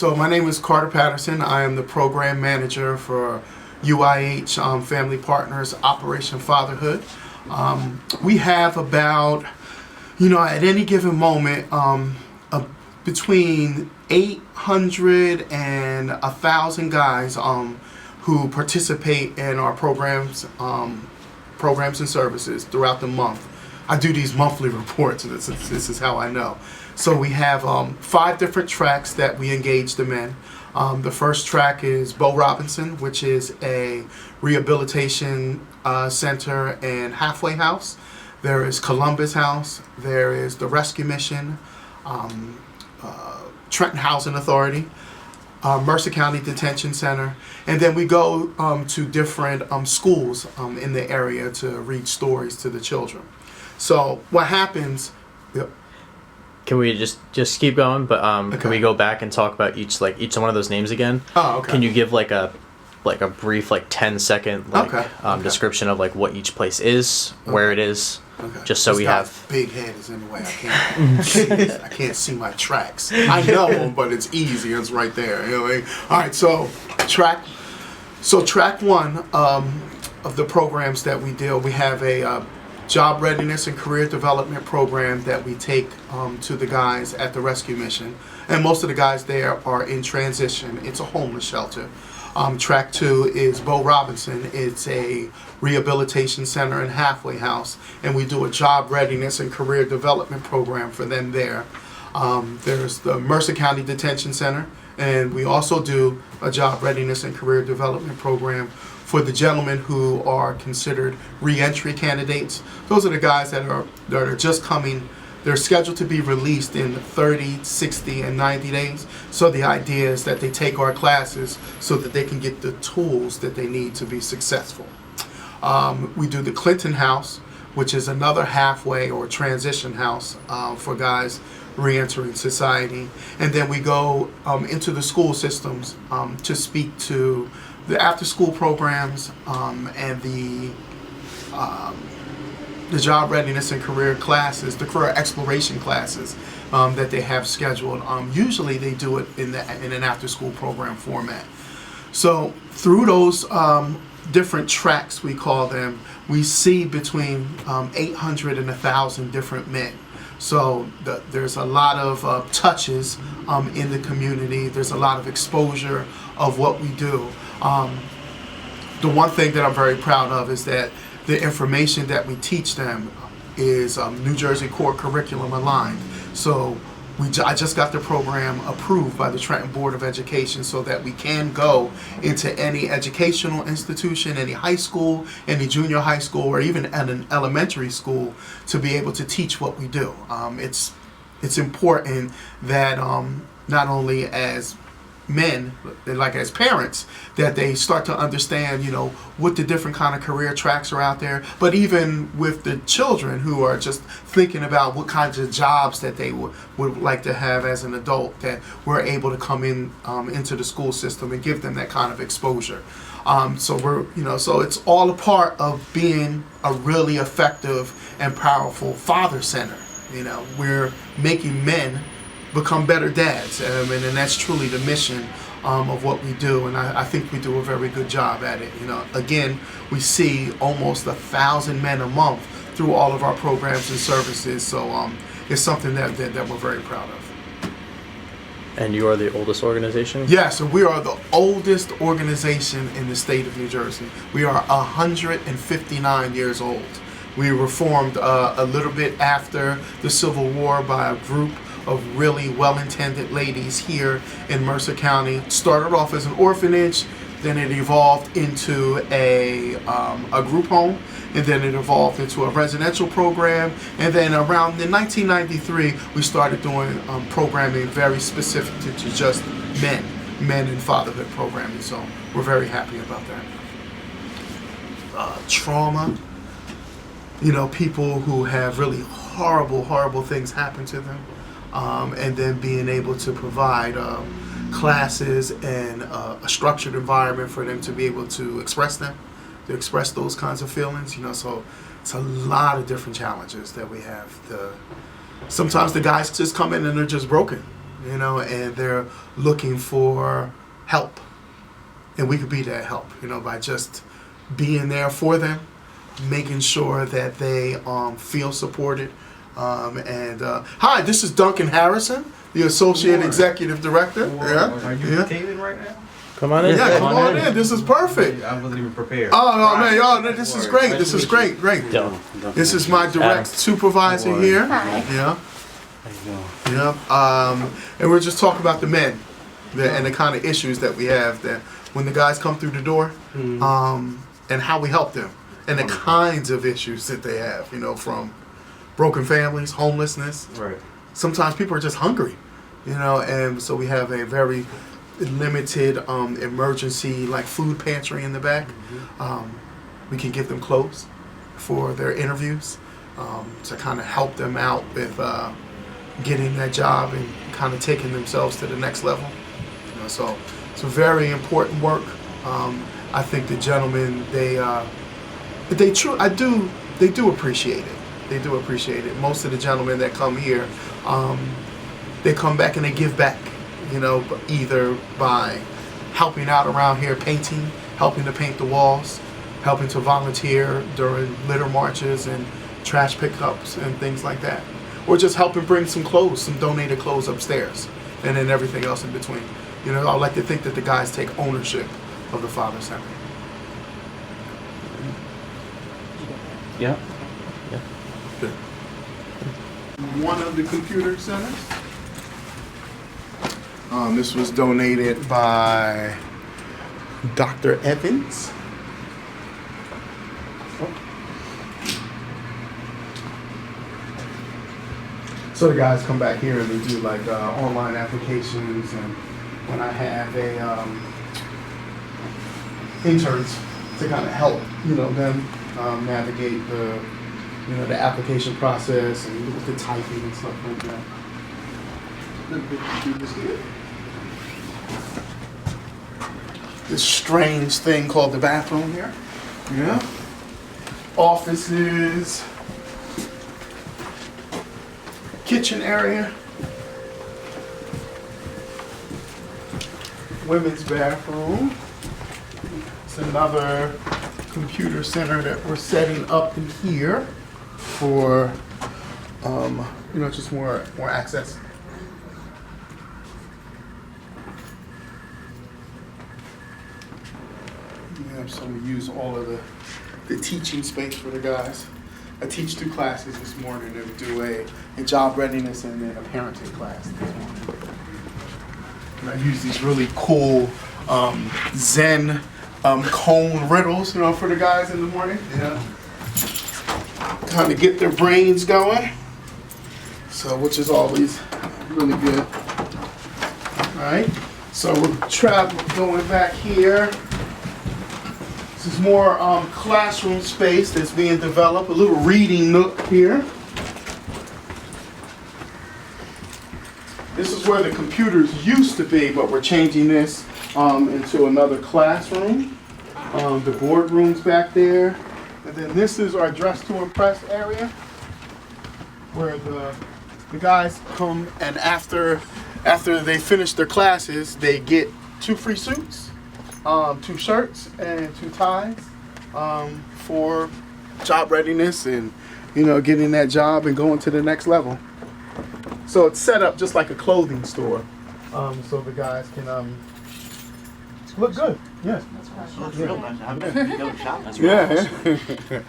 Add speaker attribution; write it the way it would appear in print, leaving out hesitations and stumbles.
Speaker 1: So my name is Carter Patterson. I am the program manager for UIH Family Partners Operation Fatherhood. We have about, at any given moment, between 800 and 1,000 guys who participate in our programs and services throughout the month. I do these monthly reports, and this is how I know. So we have 5 different tracks that we engage them in. The first track is Bo Robinson, which is a rehabilitation center and halfway house. There is Columbus House. There is the Rescue Mission, Trenton Housing Authority, Mercer County Detention Center, and then we go to different schools in the area to read stories to the children. So what happens?
Speaker 2: Can we just keep going? But
Speaker 1: Okay.
Speaker 2: Can we go back and talk about each one of those names again?
Speaker 1: Oh, okay.
Speaker 2: Can you give like a brief 10-second
Speaker 1: Okay.
Speaker 2: description of what each place is, where it is, just so
Speaker 1: This
Speaker 2: we
Speaker 1: guy's
Speaker 2: have.
Speaker 1: big head is in the way. I can't see my tracks. I know them, but it's easy. It's right there. All right. So track one of the programs that we deal. We have a job readiness and career development program that we take to the guys at the Rescue Mission, and most of the guys there are in transition. It's a homeless shelter. Track 2 is Bo Robinson. It's a rehabilitation center and halfway house, and we do a job readiness and career development program for them there. There's the Mercer County Detention Center, and we also do a job readiness and career development program for the gentlemen who are considered re-entry candidates. Those are the guys that are just coming. They're scheduled to be released in 30, 60, and 90 days. So the idea is that they take our classes so that they can get the tools that they need to be successful. We do the Clinton House, which is another halfway or transition house for guys re-entering society. And then we go into the school systems to speak to the after-school programs and the job readiness and career classes, the career exploration classes that they have scheduled. Usually they do it in an after-school program format. So through those different tracks, we call them, we see between 800 and 1,000 different men. So there's a lot of touches in the community. There's a lot of exposure of what we do. The one thing that I'm very proud of is that the information that we teach them is New Jersey core curriculum aligned. So I just got the program approved by the Trenton Board of Education so that we can go into any educational institution, any high school, any junior high school, or even at an elementary school to be able to teach what we do. It's important that not only as men, like as parents, that they start to understand, what the different kind of career tracks are out there, but even with the children who are just thinking about what kinds of jobs that they would like to have as an adult, that we're able to come in into the school system and give them that kind of exposure. So it's all a part of being a really effective and powerful father center. We're making men become better dads, and that's truly the mission of what we do, and I think we do a very good job at it. Again, we see almost 1,000 men a month through all of our programs and services, so it's something that we're very proud of.
Speaker 2: And you are the oldest organization?
Speaker 1: Yeah, so we are the oldest organization in the state of New Jersey. We are 159 years old. We were formed a little bit after the Civil War by a group of really well-intended ladies here in Mercer County. It started off as an orphanage, then it evolved into a group home, and then it evolved into a residential program, and then around in 1993 we started doing programming very specific to just men and fatherhood programming, so we're very happy about that. Trauma, people who have really horrible things happen to them, and then being able to provide classes and a structured environment for them to be able to express those kinds of feelings. So it's a lot of different challenges that we have. Sometimes the guys just come in and they're just broken. you know, and they're looking for help. And we could be that help, you know, by just being there for them, making sure that they feel supported. Hi, this is Duncan Harrison, the Associate Executive Director. Yeah.
Speaker 3: Are you taping right now?
Speaker 2: Come on in.
Speaker 1: Yeah, come on in. This is perfect.
Speaker 3: I wasn't even prepared.
Speaker 1: Oh, man, y'all, this is great. This is great.
Speaker 2: Yo.
Speaker 1: This is my direct
Speaker 2: Adam.
Speaker 1: supervisor here.
Speaker 4: Hi.
Speaker 1: Yeah. Yeah. And we're just talking about the men and the kind of issues that we have that when the guys come through the door, and how we help them and the kinds of issues that they have, you know, from broken families, homelessness.
Speaker 3: Right.
Speaker 1: Sometimes people are just hungry, you know, and so we have a very limited emergency like food pantry in the back. We can give them clothes for their interviews to kind of help them out with getting that job and kind of taking themselves to the next level. You know, so it's a very important work. I think the gentlemen they do appreciate it. They do appreciate it. Most of the gentlemen that come here, they come back and they give back. You know, either by helping out around here, painting, helping to paint the walls, helping to volunteer during litter marches and trash pickups and things like that, or just helping bring some clothes, some donated clothes upstairs, and then everything else in between. You know, I like to think that the guys take ownership of the Father Center.
Speaker 3: Yeah.
Speaker 1: Good. One of the computer centers. This was donated by Dr. Evans. So the guys come back here and they do like online applications, and when I have interns to kind of help, you know, them navigate the application process and with the typing and stuff like that. This strange thing called the bathroom here. Yeah. Offices. Kitchen area. Women's bathroom. It's another computer center that we're setting up in here for you know, just more access. Yeah, so we use all of the teaching space for the guys. I teach 2 classes this morning and do a job readiness and then a parenting class this morning. And I use these really cool Zen cone riddles, you know, for the guys in the morning. Yeah. Kind of get their brains going. So, which is always really good. All right. So we're going back here. This is more classroom space that's being developed. A little reading nook here. This is where the computers used to be, but we're changing this into another classroom. The boardroom's back there. And then this is our dress to impress area, where the guys come and after they finish their classes, they get 2 free suits, 2 shirts and 2 ties for job readiness and, you know, getting that job and going to the next level. So it's set up just like a clothing store, so the guys can look good. Yeah.
Speaker 5: Looks real nice. I haven't been going shopping.
Speaker 1: Yeah.